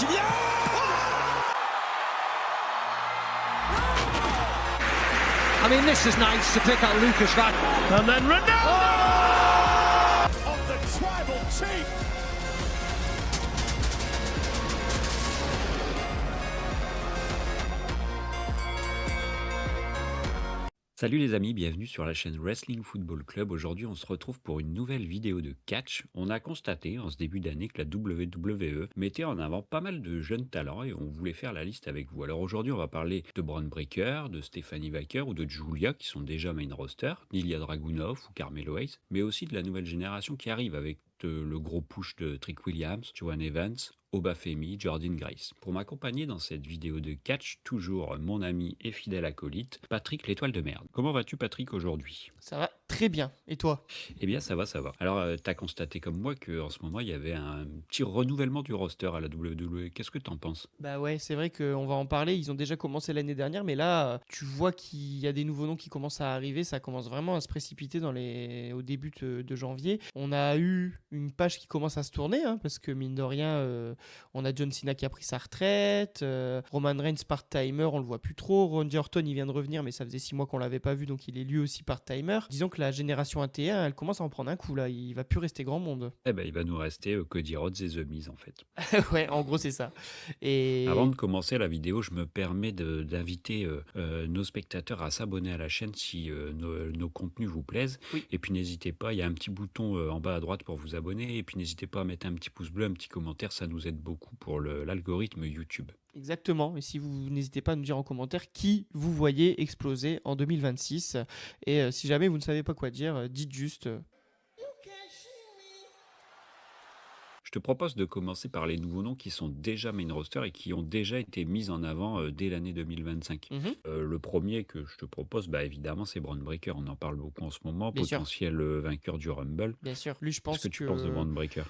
qui vient. I mean, this is nice to pick out Lucas Van. And then Ronaldo! Of the tribal chief. Salut les amis, bienvenue sur la chaîne Wrestling Football Club. Aujourd'hui, on se retrouve pour une nouvelle vidéo de catch. On a constaté en ce début d'année que la WWE mettait en avant pas mal de jeunes talents et on voulait faire la liste avec vous. Alors aujourd'hui, on va parler de Bron Breakker, de Stephanie Vaquer ou de Julia qui sont déjà main roster, d'Ilya Dragunov ou Carmelo Hayes, mais aussi de la nouvelle génération qui arrive avec le gros push de Trick Williams, Joan Evans, Obafemi, Jordynne Grace. Pour m'accompagner dans cette vidéo de catch, toujours mon ami et fidèle acolyte, Patrick l'étoile de merde. Comment vas-tu Patrick aujourd'hui ? Ça va très bien. Et toi ? Eh bien ça va, ça va. Alors t'as constaté comme moi qu'en ce moment il y avait un petit renouvellement du roster à la WWE. Qu'est-ce que t'en penses ? Bah ouais, c'est vrai qu'on va en parler. Ils ont déjà commencé l'année dernière, mais là, tu vois qu'il y a des nouveaux noms qui commencent à arriver. Ça commence vraiment à se précipiter au début de janvier. On a eu une page qui commence à se tourner, hein, parce que mine de rien, on a John Cena qui a pris sa retraite, Roman Reigns part-timer, on le voit plus trop. Randy Orton, il vient de revenir, mais ça faisait 6 mois qu'on l'avait pas vu, donc il est lui aussi part-timer. Disons que la génération AT1, elle commence à en prendre un coup là. Il va plus rester grand monde. Eh ben il va nous rester Cody Rhodes et The Miz en fait. Ouais, en gros c'est ça. Et Avant de commencer la vidéo, je me permets d'inviter nos spectateurs à s'abonner à la chaîne si nos contenus vous plaisent. Oui. Et puis n'hésitez pas, il y a un petit bouton en bas à droite pour vous abonner. Et puis n'hésitez pas à mettre un petit pouce bleu, un petit commentaire, ça nous aide beaucoup pour l'algorithme YouTube. Exactement, et si vous n'hésitez pas à nous dire en commentaire qui vous voyez exploser en 2026. Et si jamais vous ne savez pas quoi dire, dites juste Je te propose de commencer par les nouveaux noms qui sont déjà main roster et qui ont déjà été mis en avant dès l'année 2025. Le premier que je te propose, évidemment, c'est Bron Breakker. On en parle beaucoup en ce moment, Bien sûr. potentiel vainqueur du Rumble. bien sûr. Lui, je pense Qu'est-ce que tu penses de Bron Breakker ?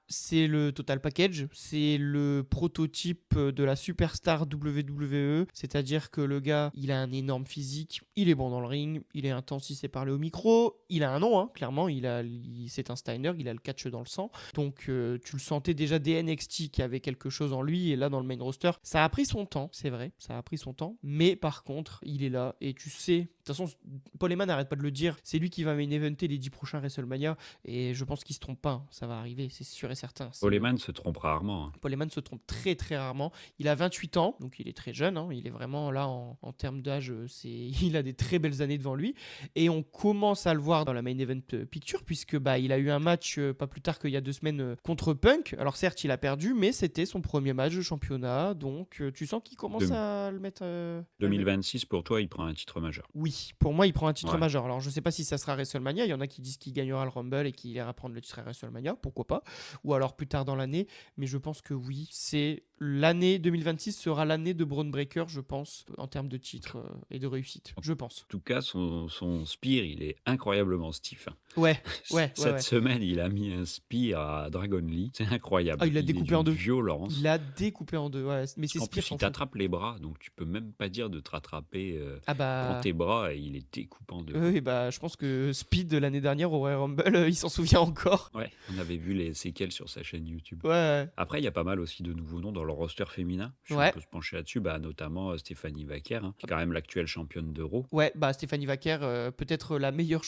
C'est le total package, c'est le prototype de la superstar WWE, c'est-à-dire que le gars, il a un énorme physique, il est bon dans le ring, il est intense, il sait parler au micro, il a un nom, hein, clairement, c'est un Steiner, il a le catch dans le sang, donc tu le sentais déjà des NXT qui avait quelque chose en lui, et là dans le main roster, ça a pris son temps, c'est vrai, ça a pris son temps, mais par contre, il est là, et tu sais, de toute façon, Paul Heyman n'arrête pas de le dire, c'est lui qui va main eventer les 10 prochains WrestleMania, et je pense qu'il se trompe pas, hein, ça va arriver, c'est sûr et certain. Paul Heyman se trompe rarement. Paul Heyman se trompe très très rarement. Il a 28 ans, donc il est très jeune. Hein. Il est vraiment là en termes d'âge. Il a des très belles années devant lui. Et on commence à le voir dans la main event picture, puisque il a eu un match pas plus tard qu'il y a 2 semaines contre Punk. Alors certes, il a perdu, mais c'était son premier match de championnat. Donc tu sens qu'il commence à le mettre... 2026, pour toi, il prend un titre majeur. Oui, pour moi, il prend un titre Ouais. majeur. Alors je sais pas si ça sera WrestleMania. Il y en a qui disent qu'il gagnera le Rumble et qu'il ira prendre le titre à WrestleMania. Pourquoi pas ? Ou alors plus tard dans l'année, mais je pense que oui, c'est l'année 2026 sera l'année de Bron Breakker, je pense, en termes de titres et de réussite, je pense. En tout cas, son spear, il est incroyablement stiff. Ouais. Cette semaine, il a mis un spear à Dragon Lee. C'est incroyable. Ah, il l'a découpé en deux. Violence. Il l'a découpé en deux, ouais. Mais c'est En spear plus, il t'attrape les bras, donc tu peux même pas dire de te rattraper. Prends tes bras et il est découpé en deux. Oui, je pense que Speed de l'année dernière au Royal Rumble, il s'en souvient encore. Ouais, on avait vu les séquelles sur sa chaîne YouTube. Ouais. Après, il y a pas mal aussi de nouveaux noms dans le roster féminin. On peut se pencher là-dessus, notamment Stephanie Vaquer, qui est quand même l'actuelle championne d'Euro. Ouais, Stephanie Vaquer, peut-être la meilleure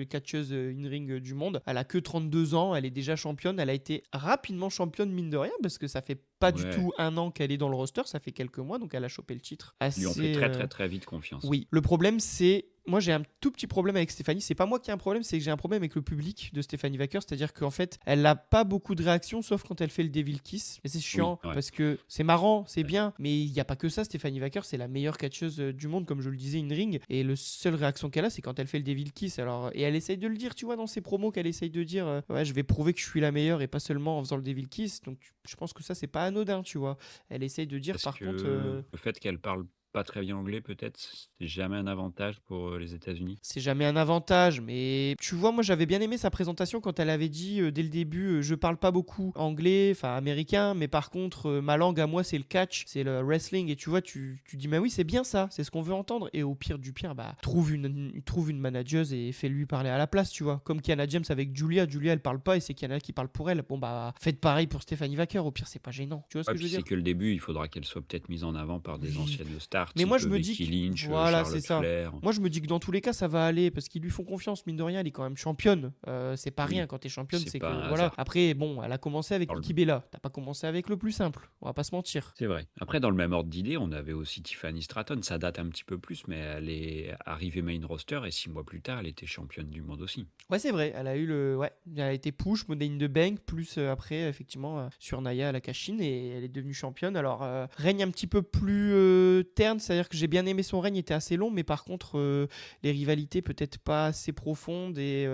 catcheuse in-ring du monde. Elle a que 32 ans, elle est déjà championne. Elle a été rapidement championne, mine de rien, parce que ça fait pas du tout un an qu'elle est dans le roster, ça fait quelques mois, donc elle a chopé le titre. Ils lui ont fait très très très vite confiance. Oui, le problème c'est... Moi j'ai un tout petit problème avec Stephanie, c'est pas moi qui ai un problème, c'est que j'ai un problème avec le public de Stephanie Vaquer, c'est-à-dire qu'en fait elle n'a pas beaucoup de réactions sauf quand elle fait le Devil Kiss, et c'est chiant parce que c'est marrant, c'est bien, mais il n'y a pas que ça. Stephanie Vaquer c'est la meilleure catcheuse du monde, comme je le disais, in-ring, et la seule réaction qu'elle a c'est quand elle fait le Devil Kiss. Alors, et elle essaye de le dire, tu vois, dans ses promos, qu'elle essaye de dire ouais, je vais prouver que je suis la meilleure et pas seulement en faisant le Devil Kiss, donc je pense que ça c'est pas anodin, tu vois. Elle essaye de dire par contre... Le fait qu'elle parle pas très bien anglais peut-être, c'est jamais un avantage pour les États-Unis. C'est jamais un avantage, mais tu vois, moi j'avais bien aimé sa présentation quand elle avait dit dès le début, je parle pas beaucoup anglais, enfin américain, mais par contre ma langue à moi c'est le catch, c'est le wrestling, et tu vois, tu dis, mais oui c'est bien ça, c'est ce qu'on veut entendre, et au pire du pire, bah trouve une manageuse et fais-lui parler à la place, tu vois, comme Kiana James avec Julia elle parle pas et c'est Kiana qui parle pour elle, bon bah faites pareil pour Stephanie Wacker, au pire c'est pas gênant, tu vois ce Ouais, que je puis veux c'est dire? que le début, il faudra qu'elle soit peut-être mise en avant par des Oui. anciennes stars, Mais moi type je me dis Becky que, Lynch, voilà, c'est Charlotte ça. Flair. Moi, je me dis que dans tous les cas, ça va aller parce qu'ils lui font confiance, mine de rien. Elle est quand même championne. C'est pas rien Oui, quand t'es championne, c'est c'est pas que un voilà. hasard. Après, bon, elle a commencé avec Dans le- Nikki Bella. T'as pas commencé avec le plus simple. On va pas se mentir. C'est vrai. Après, dans le même ordre d'idée, on avait aussi Tiffany Stratton. Ça date un petit peu plus, mais elle est arrivée main roster et 6 mois plus tard, elle était championne du monde aussi. Ouais, c'est vrai. Elle a eu le, ouais, elle a été push, Money in the Bank, plus après, effectivement, sur Naya à la Cashin et elle est devenue championne. Alors, règne un petit peu plus terne, c'est-à-dire que j'ai bien aimé son règne, il était assez long, mais par contre, les rivalités peut-être pas assez profondes et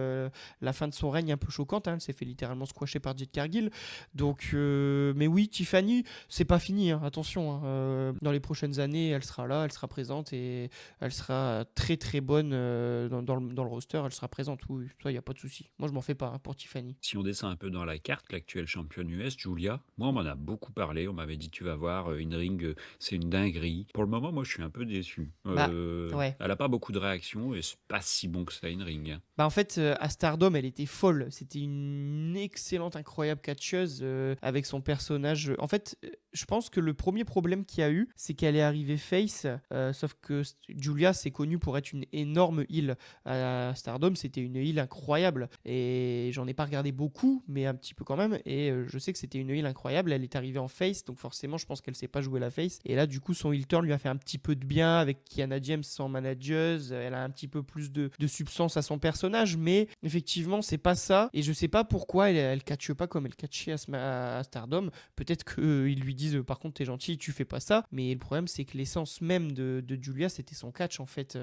la fin de son règne un peu choquante, hein. Elle s'est fait littéralement squasher par Jade Cargill. Donc, mais oui, Tiffany, c'est pas fini, hein, attention, hein. Dans les prochaines années, elle sera là, elle sera présente et elle sera très très bonne dans le roster, elle sera présente, oui, ça, il n'y a pas de souci. Moi, je m'en fais pas, hein, pour Tiffany. Si on descend un peu dans la carte, l'actuelle championne US, Julia, moi on m'en a beaucoup parlé, on m'avait dit tu vas voir, in-ring, c'est une dinguerie. Pour le moment, moi je suis un peu déçu. Bah, ouais. Elle a pas beaucoup de réactions et c'est pas si bon que ça in-ring, hein. Bah en fait, à Stardom, elle était folle. C'était une excellente, incroyable catcheuse avec son personnage. En fait, je pense que le premier problème qu'il y a eu, c'est qu'elle est arrivée face. Sauf que Julia, c'est connu pour être une énorme heel. À Stardom, c'était une heel incroyable. Et j'en ai pas regardé beaucoup, mais un petit peu quand même. Et je sais que c'était une heel incroyable. Elle est arrivée en face, donc forcément, je pense qu'elle sait pas jouer la face. Et là, du coup, son heel turn lui a fait un petit peu de bien avec Kiana James sans manageuse. Elle a un petit peu plus de substance à son personnage, mais effectivement, c'est pas ça. Et je sais pas pourquoi elle catche pas comme elle catchait à Stardom. Peut-être qu'ils lui disent par contre, t'es gentil, tu fais pas ça. Mais le problème, c'est que l'essence même de Julia, c'était son catch en fait.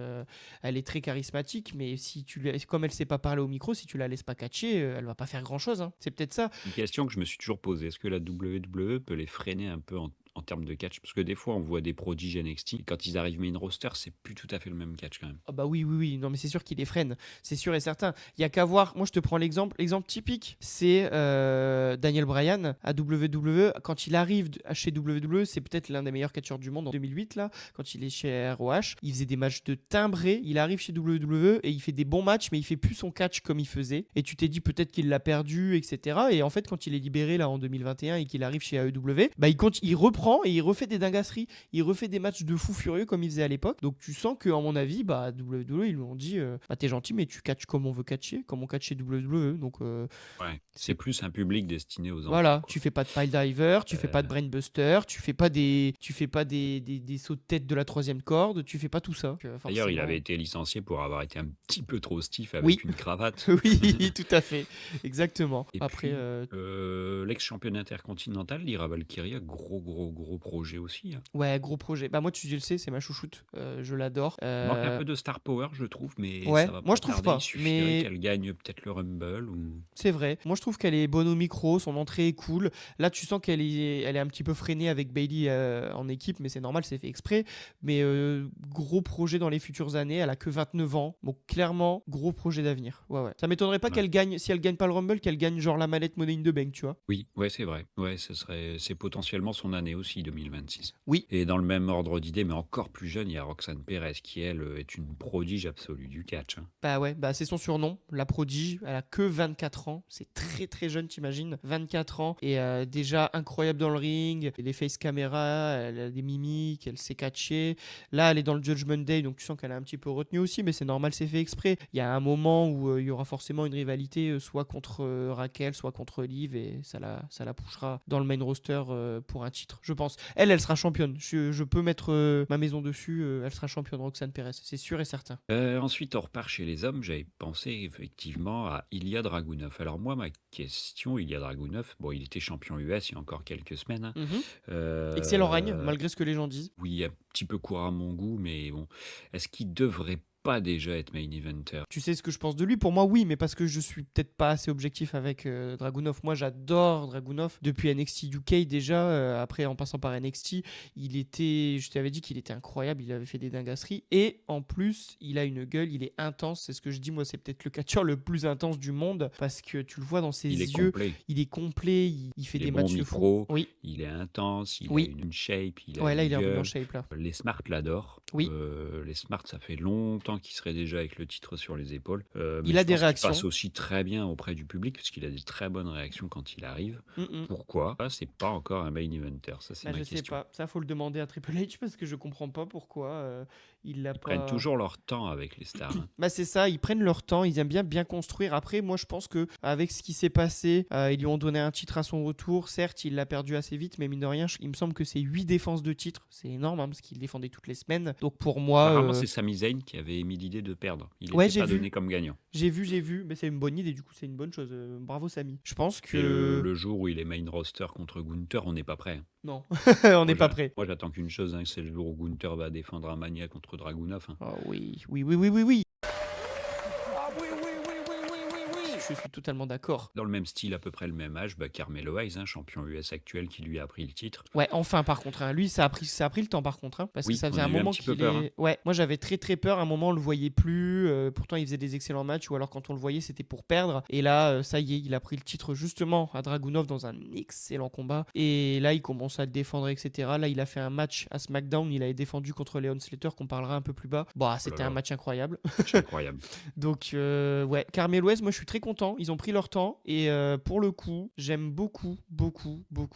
Elle est très charismatique, mais si comme elle sait pas parler au micro, si tu la laisses pas catcher, elle va pas faire grand chose, hein. C'est peut-être ça. Une question que je me suis toujours posée, est-ce que la WWE peut les freiner un peu en termes de catch? Parce que des fois, on voit des prodiges NXT, et quand ils arrivent main roster, c'est plus tout à fait le même catch quand même. Ah bah oui, oui, oui. Non, mais c'est sûr qu'il les freine. C'est sûr et certain. Il y a qu'à voir. Moi, je te prends l'exemple. L'exemple typique, c'est Daniel Bryan à WWE. Quand il arrive chez WWE, c'est peut-être l'un des meilleurs catcheurs du monde en 2008, là, quand il est chez ROH. Il faisait des matchs de timbré. Il arrive chez WWE et il fait des bons matchs, mais il fait plus son catch comme il faisait. Et tu t'es dit peut-être qu'il l'a perdu, etc. Et en fait, quand il est libéré là en 2021 et qu'il arrive chez AEW, bah il reprend et il refait des dingasseries. Il refait des matchs de fou furieux comme il faisait à l'époque. Donc tu sens que, à mon avis, bah WWE, ils lui ont dit bah t'es gentil, mais tu catches comme on veut catcher, comme on catch chez WWE. Donc Ouais, c'est plus un public destiné aux enfants, voilà, quoi. tu fais pas de pile diver, tu fais pas de Euh, brainbuster, tu fais pas des sauts de tête de la troisième corde, tu fais pas tout ça. Donc, D'ailleurs, il forcément. avait été licencié pour avoir été un petit peu trop stiff avec Oui. une cravate. Oui, tout à fait, exactement. Et Après, puis, l'ex-championne intercontinentale, Lyra Valkyria, gros projet aussi, hein. ouais, gros projet. Bah moi, tu le sais, c'est ma chouchoute. Je l'adore. Il manque un peu de star power, je trouve, mais Ouais, ça va moi pas je trouve tarder. pas, Il suffirait mais qu'elle gagne peut-être le Rumble ou... c'est vrai. Moi, je trouve qu'elle est bonne au micro, son entrée est cool. Là, tu sens elle est un petit peu freinée avec Bailey en équipe, mais c'est normal, c'est fait exprès. Mais gros projet dans les futures années. Elle a que 29 ans. Donc, clairement, gros projet d'avenir. Ouais, ouais. Ça m'étonnerait pas Ouais. qu'elle gagne, si elle gagne pas le Rumble, qu'elle gagne genre la mallette Money in the Bank, tu vois. Oui, ouais, c'est vrai. Ouais, c'est potentiellement son année aussi, 2026. Oui. Et dans le même ordre d'idée, mais encore plus jeune, il y a Roxane Perez, qui elle est une prodige absolue du catch, hein. Bah ouais, bah c'est son surnom, la prodige. Elle a que 24 ans. C'est très très jeune, t'imagines. 24 ans. Et déjà incroyable dans le ring. Les face caméra, elle a des mimiques, elle sait catcher. Là, elle est dans le Judgment Day, donc tu sens qu'elle a un petit peu retenu aussi, mais c'est normal, c'est fait exprès. Il y a un moment où il y aura forcément une rivalité, soit contre Raquel, soit contre Liv, et ça la poussera dans le main roster pour un titre, je pense. Elle sera championne. Je peux mettre ma maison dessus. Elle sera championne, Roxane Perez, c'est sûr et certain. Ensuite, on repart chez les hommes. J'avais pensé effectivement à Ilya Dragunov. Alors moi, ma question, Ilya Dragunov, bon, il était champion US il y a encore quelques semaines, hein. Excellent règne, malgré ce que les gens disent. Oui, un petit peu court à mon goût, mais bon, est-ce qu'il devrait pas déjà être main eventer. Tu sais ce que je pense de lui? Pour moi, oui, mais parce que je suis peut-être pas assez objectif avec Dragunov. Moi, j'adore Dragunov depuis NXT UK déjà. Après, en passant par NXT, je t'avais dit qu'il était incroyable. Il avait fait des dingasseries. Et en plus, il a une gueule, il est intense. C'est ce que je dis, moi, c'est peut-être le catcheur le plus intense du monde parce que tu le vois dans ses Il est yeux. complet. Il est complet, il fait Il des est bon matchs de micro, fou. Oui, il est intense, il a oui. une shape, il a Ouais, là, une il est revenu en gueule. shape, là. Les Smart l'adorent. Oui. Les Smart, ça fait longtemps qu'il serait déjà avec le titre sur les épaules. Mais Il a je des pense qu'il réactions. passe aussi très bien auprès du public parce qu'il a des très bonnes réactions quand il arrive. Pourquoi? C'est pas encore un main eventer, ça c'est Bah, ma je sais question. pas. Ça, faut le demander à Triple H parce que je comprends pas pourquoi il l'a Ils prennent pas. toujours leur temps avec les stars. Hein. Bah c'est ça, ils prennent leur temps, ils aiment bien construire. Après, moi je pense que avec ce qui s'est passé, ils lui ont donné un titre à son retour. Certes, il l'a perdu assez vite, mais mine de rien, il me semble que c'est 8 défenses de titre. C'est énorme hein, parce qu'il défendait toutes les semaines. Donc pour moi, Apparemment, c'est Sami Zayn qui avait émis l'idée de perdre. Il Ouais, n'était j'ai pas vu. donné comme gagnant. j'ai vu, mais c'est une bonne idée. Du coup, c'est une bonne chose. Bravo Samy. Je pense Et que le jour où il est main roster contre Gunther, on n'est pas prêt. non, on n'est pas prêt. Moi, j'attends qu'une chose, hein, c'est le jour où Gunther va défendre un Mania contre Dragunov. Hein. Oh oui. Ah oui, oui, oui, oui. Je suis totalement d'accord. Dans le même style, à peu près le même âge, Carmelo Hayes, hein, champion US actuel, qui lui a pris le titre. Ouais, enfin par contre, hein, lui ça a pris le temps par contre, hein, parce Oui, que ça on faisait a un eu un moment petit peu qu'il peur, est. Ouais, moi j'avais très peur. À un moment on le voyait plus. Pourtant il faisait des excellents matchs, ou alors quand on le voyait c'était pour perdre. Et là, ça y est, il a pris le titre justement à Dragunov dans un excellent combat. Et là il commence à le défendre, etc. Là il a fait un match à SmackDown, il avait défendu contre Leon Slater qu'on parlera un peu plus bas. Bah c'était un match incroyable. C'est incroyable. Donc ouais, Carmelo Hayes, moi je suis très content. Ils ont pris leur temps et pour le coup, j'aime beaucoup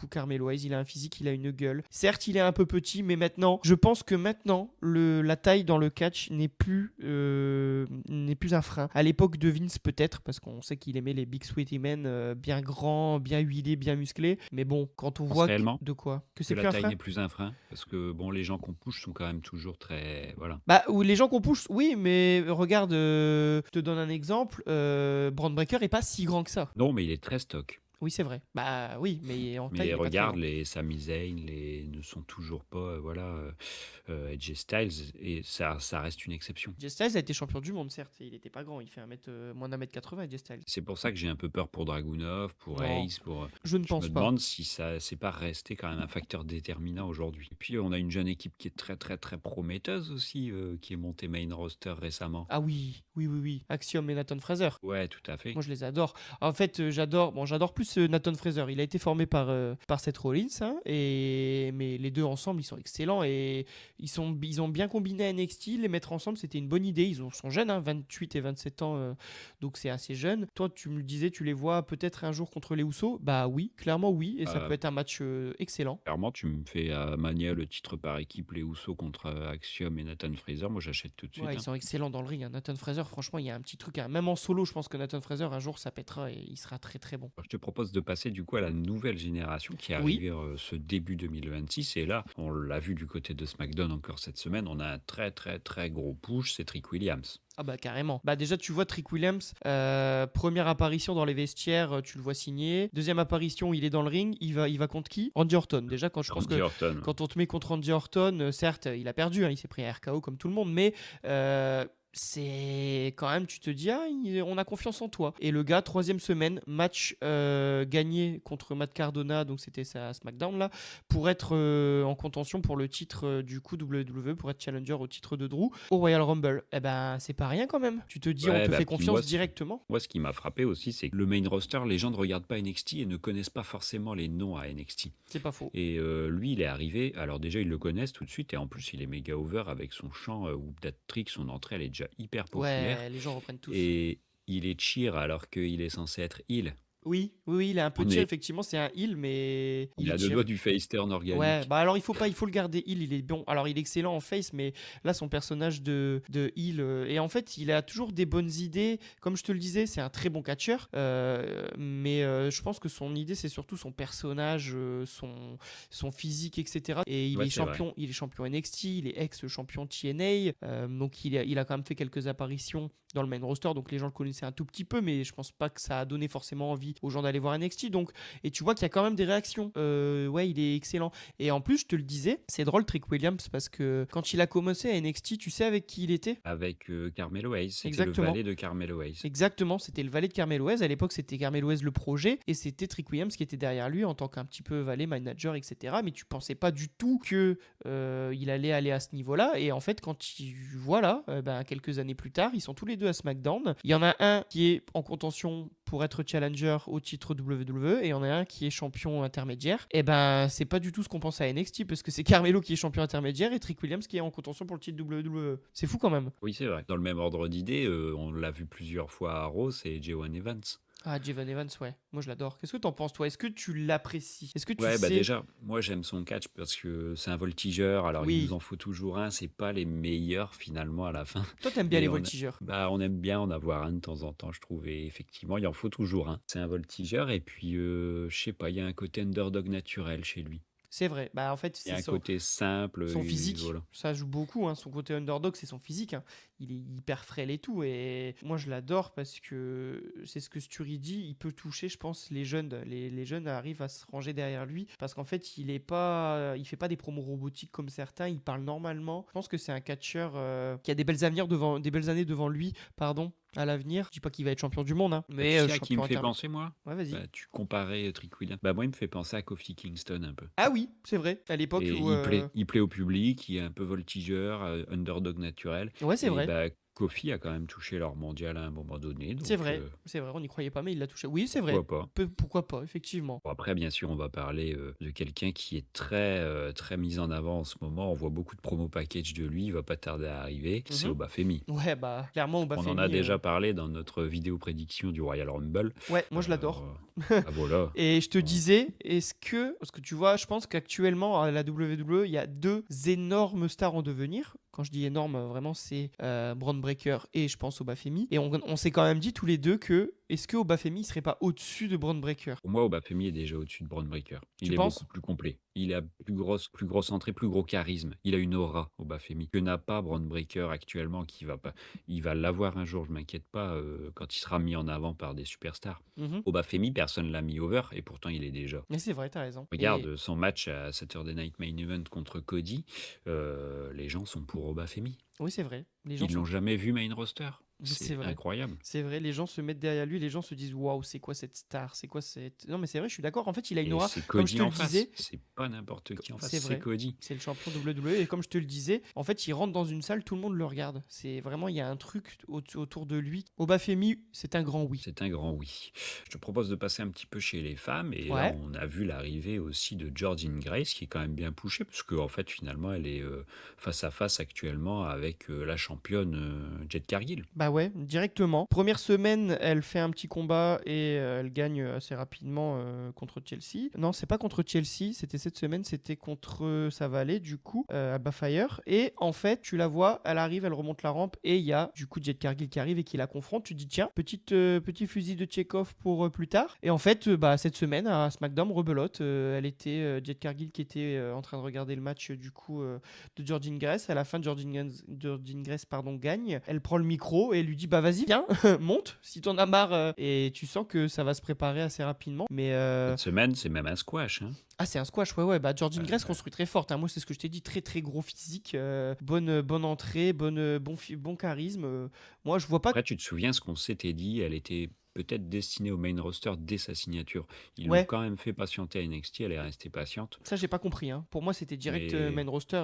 Carmelo Hayes. Il a un physique, il a une gueule. Certes, il est un peu petit, mais maintenant, je pense que maintenant, la taille dans le catch n'est plus un frein. À l'époque de Vince peut-être, parce qu'on sait qu'il aimait les big sweaty men bien grands, bien huilés, bien musclés. Mais bon, quand on voit réellement de quoi que Que c'est plus la un taille frein. n'est plus un frein, parce que bon, les gens qu'on push sont quand même toujours très... Voilà. Bah, ou les gens qu'on pousse, oui, mais regarde, je te donne un exemple. Brand Breaker est pas si grand que ça. Non, mais il est très stock. Oui, c'est vrai. Bah oui, mais en taille, il Mais est pas très regarde, grand. les Sami Zayn ne sont toujours pas, AJ Styles, et ça reste une exception. AJ Styles a été champion du monde, certes. Il était pas grand, il fait moins d'un mètre 80, AJ Styles. C'est pour ça que j'ai un peu peur pour Dragunov, pour Non, Hayes, je ne Je pense me pas. demande si ça c'est pas resté quand même un facteur déterminant aujourd'hui. Et puis on a une jeune équipe qui est très prometteuse aussi, qui est montée main roster récemment. Ah oui. Axiom et Nathan Fraser. Ouais, tout à fait. Moi, je les adore. En fait, j'adore plus Nathan Fraser. Il a été formé par Seth Rollins, hein, mais les deux ensemble, ils sont excellents et ils ont bien combiné à NXT. Les mettre ensemble, c'était une bonne idée. Ils sont jeunes, hein, 28 et 27 ans, donc c'est assez jeune. Toi, tu me disais, tu les vois peut-être un jour contre les Usos. Bah oui, clairement oui, et ça peut être un match excellent. Clairement, tu me fais à Mania le titre par équipe, les Usos contre Axiom et Nathan Fraser. Moi, j'achète tout de suite. Ouais, ils sont excellents dans le ring, hein. Nathan Fraser, franchement, il y a un petit truc, hein. Même en solo, je pense que Nathan Fraser, un jour, ça pètera et il sera très bon. Je te propose de passer du coup à la nouvelle génération qui est Oui. arrivée ce début 2026. Et là, on l'a vu du côté de SmackDown encore cette semaine, on a un très gros push, c'est Trick Williams. Ah bah carrément. Bah déjà tu vois Trick Williams, première apparition dans les vestiaires, tu le vois signer. Deuxième apparition, il est dans le ring, il va contre qui? Randy Orton. Déjà quand je pense Randy que Orton. quand on te met contre Randy Orton, certes il a perdu, hein, il s'est pris un RKO comme tout le monde, mais c'est quand même, tu te dis, on a confiance en toi. Et le gars, troisième semaine, match gagné contre Matt Cardona, donc c'était sa SmackDown là, pour être en contention pour le titre du coup WWE, pour être challenger au titre de Drew au Royal Rumble. Eh ben, c'est pas rien quand même. Tu te dis, on te fait puis confiance moi, directement. Moi, ce qui m'a frappé aussi, c'est que le main roster, les gens ne regardent pas NXT et ne connaissent pas forcément les noms à NXT. C'est pas faux. Et lui, il est arrivé, alors déjà, ils le connaissent tout de suite, et en plus, il est méga over avec son chant Whoop That Trick, son entrée, elle est déjà hyper populaire. Ouais, les gens reprennent tous. Et il est cheer alors qu'il est censé être heel. Oui, il a un peu de cheer, effectivement, c'est un heel, mais Il est a deux cheer. doigts du face turn organique. Ouais, bah alors il faut le garder heel, il est bon. Alors il est excellent en face, mais là son personnage de heel, et en fait il a toujours des bonnes idées. Comme je te le disais, c'est un très bon catcheur, mais je pense que son idée c'est surtout son personnage, son physique, etc. Et il Ouais, est c'est vrai. champion, il est champion NXT, il est ex-champion TNA, donc il a quand même fait quelques apparitions dans le main roster, donc les gens le connaissaient un tout petit peu, mais je pense pas que ça a donné forcément envie dit aux gens d'aller voir NXT. Donc, et tu vois qu'il y a quand même des réactions. Ouais, il est excellent. Et en plus, je te le disais, c'est drôle Trick Williams parce que quand il a commencé à NXT, tu sais avec qui il était? Avec Carmelo Hayes, c'était Exactement. le valet de Carmelo Hayes. Exactement, c'était le valet de Carmelo Hayes. À l'époque, c'était Carmelo Hayes le projet et c'était Trick Williams qui était derrière lui en tant qu'un petit peu valet, manager, etc. Mais tu pensais pas du tout que il allait aller à ce niveau-là. Et en fait, quand voilà, quelques années plus tard, ils sont tous les deux à SmackDown. Il y en a un qui est en contention pour être challenger au titre WWE et il y en a un qui est champion intermédiaire. Et c'est pas du tout ce qu'on pense à NXT parce que c'est Carmelo qui est champion intermédiaire et Trick Williams qui est en contention pour le titre WWE. C'est fou quand même. Oui, c'est vrai. Dans le même ordre d'idée, on l'a vu plusieurs fois à Raw, c'est Jaywan Evans. Ah, Javon Evans, ouais. Moi, je l'adore. Qu'est-ce que t'en penses, toi? Est-ce que tu l'apprécies? Est-ce que tu Ouais, sais... déjà, moi j'aime son catch parce que c'est un voltigeur, alors il Oui. nous en faut toujours un, c'est pas les meilleurs finalement à la fin. Toi, t'aimes bien Mais les on- voltigeurs. on aime bien en avoir un de temps en temps, je trouve, et effectivement, il en faut toujours un. C'est un voltigeur, et puis, je sais pas, il y a un côté underdog naturel chez lui. C'est vrai. En fait, Il y a c'est un côté simple, son et physique. voilà. Ça joue beaucoup. Son côté underdog, c'est son physique. Il est hyper frêle et tout. Et moi, je l'adore parce que c'est ce que Sturi dit. Il peut toucher, je pense, les jeunes. Les jeunes arrivent à se ranger derrière lui parce qu'en fait, il fait pas des promos robotiques comme certains. Il parle normalement. Je pense que c'est un catcheur qui a des belles années devant lui, pardon, à l'avenir. Je dis pas qu'il va être champion du monde, mais Tu sais à qui il me fait champion penser, moi? Ouais, vas-y. Tu comparais Trick Williams. Moi, il me fait penser à Kofi Kingston un peu. Ah oui, c'est vrai. À l'époque Et où. il plaît au public, il est un peu voltigeur, underdog naturel. Ouais, c'est Et vrai. Kofi a quand même touché leur mondial à un moment donné. C'est Donc, vrai, c'est vrai, on n'y croyait pas, mais il l'a touché. Oui, c'est vrai. pourquoi pas. Pourquoi pas, effectivement. Bon, après, bien sûr, on va parler de quelqu'un qui est très mis en avant en ce moment. On voit beaucoup de promo package de lui, il va pas tarder à arriver. C'est Mhm. Obafemi. Ouais, clairement, On Obafemi. en a déjà parlé dans notre vidéo prédiction du Royal Rumble. Ouais, moi je l'adore. Voilà. Et je te disais, parce que tu vois, je pense qu'actuellement à la WWE, il y a deux énormes stars en devenir. Quand je dis énorme, vraiment, c'est Bron Breakker et je pense Obafemi. Et on s'est quand même dit tous les deux que est-ce que Obafemi serait pas au-dessus de Bron Breakker? Pour moi, Obafemi est déjà au-dessus de Braun Breaker. Tu Il est penses? beaucoup plus complet. Il a plus grosse entrée, plus gros charisme. Il a une aura, Obafemi, que n'a pas Braun Breaker actuellement, qui va pas. Il va l'avoir un jour, je m'inquiète pas, quand il sera mis en avant par des superstars. Mhm. Obafemi, personne l'a mis over, et pourtant il est déjà. Mais c'est vrai, t'as raison. Regarde son match à Saturday Night Main Event contre Cody, les gens sont pour Obafemi. Oui, c'est vrai. Les gens Ils l'ont jamais vu main roster. C'est C'est vrai. incroyable. C'est vrai, les gens se mettent derrière lui, les gens se disent waouh, c'est quoi cette star? C'est quoi cette. Non, mais c'est vrai, je suis d'accord. En fait, il a une Et aura. c'est Comme je Cody te le en face. disais, C'est pas n'importe qui en face, c'est c'est vrai. Cody. C'est le champion WWE et comme je te le disais, en fait, il rentre dans une salle, tout le monde le regarde. C'est vraiment, il y a un truc autour de lui. Obafemi, c'est un grand oui. C'est un grand oui. Je te propose de passer un petit peu chez les femmes. Et Ouais. là, on a vu l'arrivée aussi de Jordynne Grace, qui est quand même bien poussée, parce qu'en fait, finalement, elle est face à face actuellement avec la championne Jade Cargill. Bah ouais, directement. Première semaine, elle fait un petit combat et elle gagne assez rapidement contre Chelsea. Non, c'est pas contre Chelsea, c'était cette semaine, c'était contre sa valet, du coup, Alba Fire. Et en fait, tu la vois, elle arrive, elle remonte la rampe et il y a du coup Jade Cargill qui arrive et qui la confronte. Tu te dis, tiens, petit fusil de Chekhov pour plus tard. Et en fait, cette semaine, à SmackDown, rebelote, elle était Jade Cargill qui était en train de regarder le match du coup de Jordynne Grace. À la fin, Jordynne Grace gagne. Elle prend le micro et lui dit, bah vas-y, viens, monte, si t'en as marre. Et tu sens que ça va se préparer assez rapidement. Mais Cette semaine, c'est même un squash. Hein. ah, c'est un squash, ouais. Jordynne Grace construit très forte. Moi, c'est ce que je t'ai dit, très très gros physique, bonne entrée, bon charisme. Moi, je vois pas. Après, tu te souviens ce qu'on s'était dit, elle était peut-être destinée au main roster dès sa signature. Ils l'ont Ouais. quand même fait patienter à NXT, elle est restée patiente. Ça, j'ai pas compris. Pour moi, c'était direct Mais- main roster.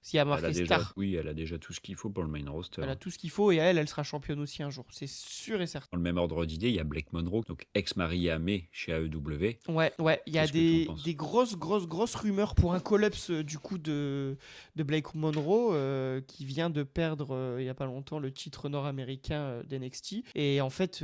S'il y a Elle a marqué déjà, star, oui, elle a déjà tout ce qu'il faut pour le main roster. elle a tout ce qu'il faut et elle sera championne aussi un jour. C'est sûr et certain. Dans le même ordre d'idée, il y a Blake Monroe, donc ex-Maria May chez AEW. Ouais, il y a Qu'est-ce que t'en penses des grosses rumeurs pour un collapse du coup de Blake Monroe qui vient de perdre il y a pas longtemps le titre nord-américain d'NXT. Et en fait,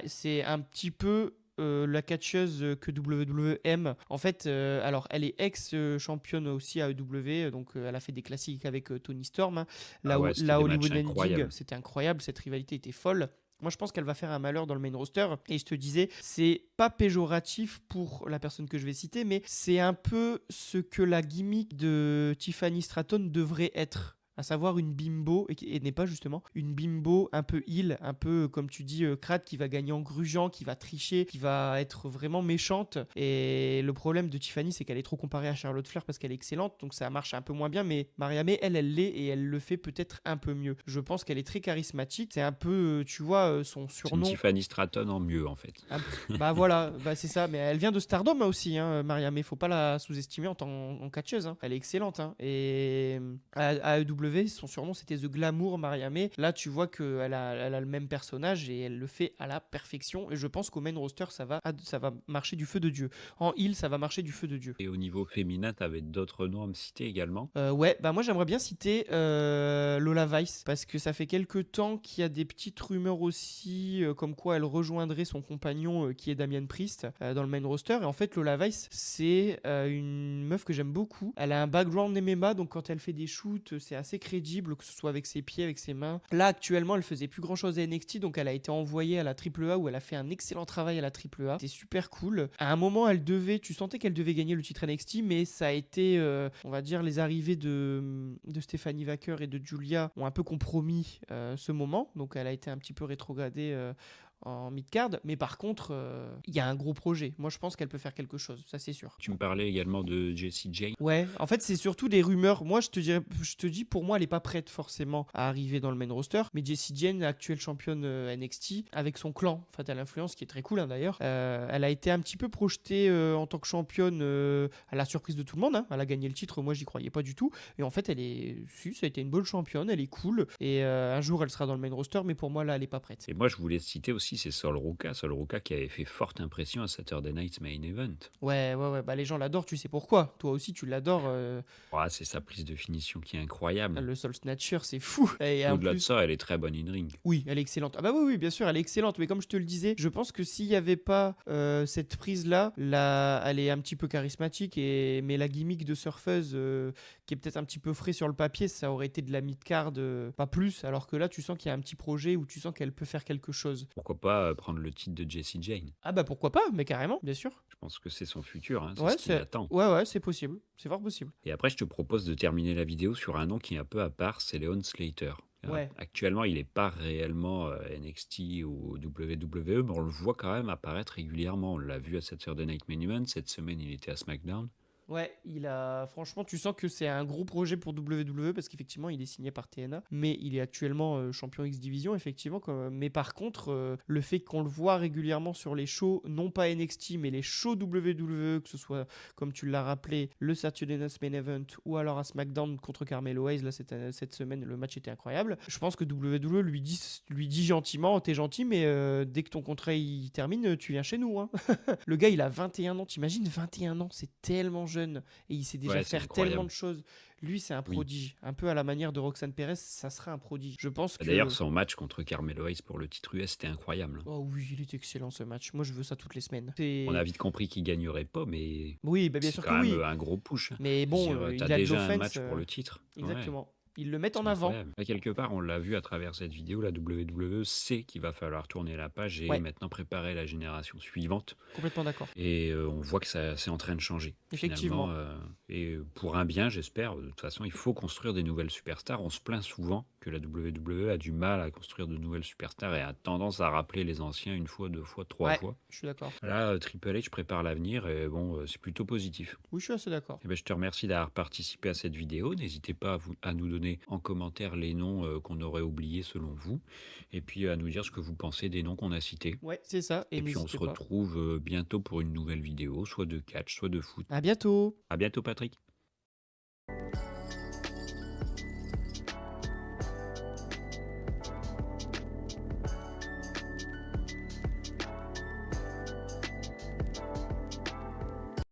c'est un petit peu la catcheuse que WWE aime. En fait, alors elle est ex-championne aussi à AEW, donc elle a fait des classiques avec Tony Storm. La ouais, c'était des Hollywood matchs Ending, incroyables. c'était incroyable, cette rivalité était folle. Moi, je pense qu'elle va faire un malheur dans le main roster. Et je te disais, c'est pas péjoratif pour la personne que je vais citer, mais c'est un peu ce que la gimmick de Tiffany Stratton devrait être. à savoir une bimbo, et n'est pas justement une bimbo un peu heel, un peu comme tu dis, crade, qui va gagner en grugeant, qui va tricher, qui va être vraiment méchante. Et le problème de Tiffany, c'est qu'elle est trop comparée à Charlotte Flair parce qu'elle est excellente, donc ça marche un peu moins bien, mais Mariamé, elle l'est et elle le fait peut-être un peu mieux. Je pense qu'elle est très charismatique, c'est un peu, tu vois, son C'est une surnom. Tiffany Stratton en mieux, en fait. Bah voilà, bah c'est ça, mais elle vient de Stardom aussi, hein, Mariamé, faut pas la sous-estimer en catcheuse, hein. Elle est excellente, hein. Et à AEW, son surnom c'était The Glamour Mariamé. Là, tu vois qu'elle a le même personnage et elle le fait à la perfection. Et je pense qu'au main roster, ça va marcher du feu de Dieu. En heel, ça va marcher du feu de Dieu. Et au niveau féminin, t'avais d'autres noms à me citer également? Ouais, bah moi j'aimerais bien citer Lola Vice parce que ça fait quelques temps qu'il y a des petites rumeurs aussi comme quoi elle rejoindrait son compagnon qui est Damian Priest dans le main roster. Et en fait, Lola Vice, c'est une meuf que j'aime beaucoup. Elle a un background MMA, donc quand elle fait des shoots, c'est assez crédible, que ce soit avec ses pieds, avec ses mains. Là, actuellement, elle faisait plus grand chose à NXT, donc elle a été envoyée à la AAA où elle a fait un excellent travail à la AAA. C'était super cool. À un moment, tu sentais qu'elle devait gagner le titre NXT, mais ça a été, on va dire, les arrivées de Stephanie Wacker et de Julia ont un peu compromis ce moment, donc elle a été un petit peu rétrogradée en mid-card, mais par contre, il y a un gros projet. Moi, je pense qu'elle peut faire quelque chose, ça c'est sûr. Tu me parlais également de Jessie Jane. Ouais, en fait, c'est surtout des rumeurs. Moi, je te dis, pour moi, elle est pas prête forcément à arriver dans le main roster, mais Jessie Jane, actuelle championne NXT, avec son clan Fatal Influence, qui est très cool hein, d'ailleurs, elle a été un petit peu projetée en tant que championne à la surprise de tout le monde. Hein. Elle a gagné le titre, moi, j'y croyais pas du tout. Et en fait, ça a été une bonne championne, elle est cool. Et un jour, elle sera dans le main roster, mais pour moi, là, elle est pas prête. Et moi, je voulais citer aussi, c'est Sol Ruka qui avait fait forte impression à Saturday Night's Main Event. Ouais, bah les gens l'adorent, tu sais pourquoi. Toi aussi, tu l'adores. C'est sa prise de finition qui est incroyable. Le Soul Snatcher, c'est fou. Et en Au-delà de plus, ça, elle est très bonne in-ring. oui, elle est excellente. Ah bah oui, bien sûr, elle est excellente. Mais comme je te le disais, je pense que s'il n'y avait pas cette prise-là, elle est un petit peu charismatique. Mais la gimmick de surfeuse, qui est peut-être un petit peu frais sur le papier, ça aurait été de la mid-card, pas plus. Alors que là, tu sens qu'il y a un petit projet où tu sens qu'elle peut faire quelque chose. Pourquoi pas prendre le titre de Jessie Jane? Ah bah pourquoi pas, mais carrément, bien sûr. Je pense que c'est son futur, hein, Ouais, c'est ce qu'il attend. ouais, c'est possible. C'est fort possible. Et après, je te propose de terminer la vidéo sur un nom qui est un peu à part, c'est Leon Slater. Ouais. Actuellement, il n'est pas réellement NXT ou WWE, mais on le voit quand même apparaître régulièrement. On l'a vu à Saturday Night Main Event, cette semaine il était à SmackDown. Ouais, franchement, tu sens que c'est un gros projet pour WWE parce qu'effectivement, il est signé par TNA, mais il est actuellement champion X Division, effectivement. Mais par contre, le fait qu'on le voit régulièrement sur les shows, non pas NXT, mais les shows WWE, que ce soit, comme tu l'as rappelé, le Saturday Night Main Event ou alors à SmackDown contre Carmelo Hayes, là, cette semaine, le match était incroyable. Je pense que WWE lui dit gentiment, t'es gentil, mais dès que ton contrat il termine, tu viens chez nous. Hein. Le gars, il a 21 ans, t'imagines 21 ans, c'est tellement jeune. Et il sait déjà faire tellement de choses. Lui, c'est un prodige. Un peu à la manière de Roxanne Perez, ça sera un prodige. Je pense que... D'ailleurs, son match contre Carmelo Hayes pour le titre US, c'était incroyable. Oh oui, il est excellent ce match. Moi, je veux ça toutes les semaines. On a vite compris qu'il gagnerait pas, mais oui, bah bien sûr c'est quand que même un gros push. Mais bon, il a déjà de un match pour le titre. Exactement. Ouais. Ils le mettent en avant. Et quelque part, on l'a vu à travers cette vidéo, la WWE sait qu'il va falloir tourner la page et maintenant préparer la génération suivante. Complètement d'accord. Et on voit que ça c'est en train de changer. Effectivement. Et pour un bien, j'espère. De toute façon, il faut construire des nouvelles superstars. On se plaint souvent que la WWE a du mal à construire de nouvelles superstars et a tendance à rappeler les anciens une fois, deux fois, trois fois. Je suis d'accord. Là, Triple H prépare l'avenir et bon, c'est plutôt positif. Oui, je suis assez d'accord. Et je te remercie d'avoir participé à cette vidéo. N'hésitez pas à nous donner en commentaire les noms qu'on aurait oubliés selon vous. Et puis à nous dire ce que vous pensez des noms qu'on a cités. Ouais, c'est ça. Et puis on se retrouve bientôt pour une nouvelle vidéo, soit de catch, soit de foot. À bientôt. À bientôt, Patrick.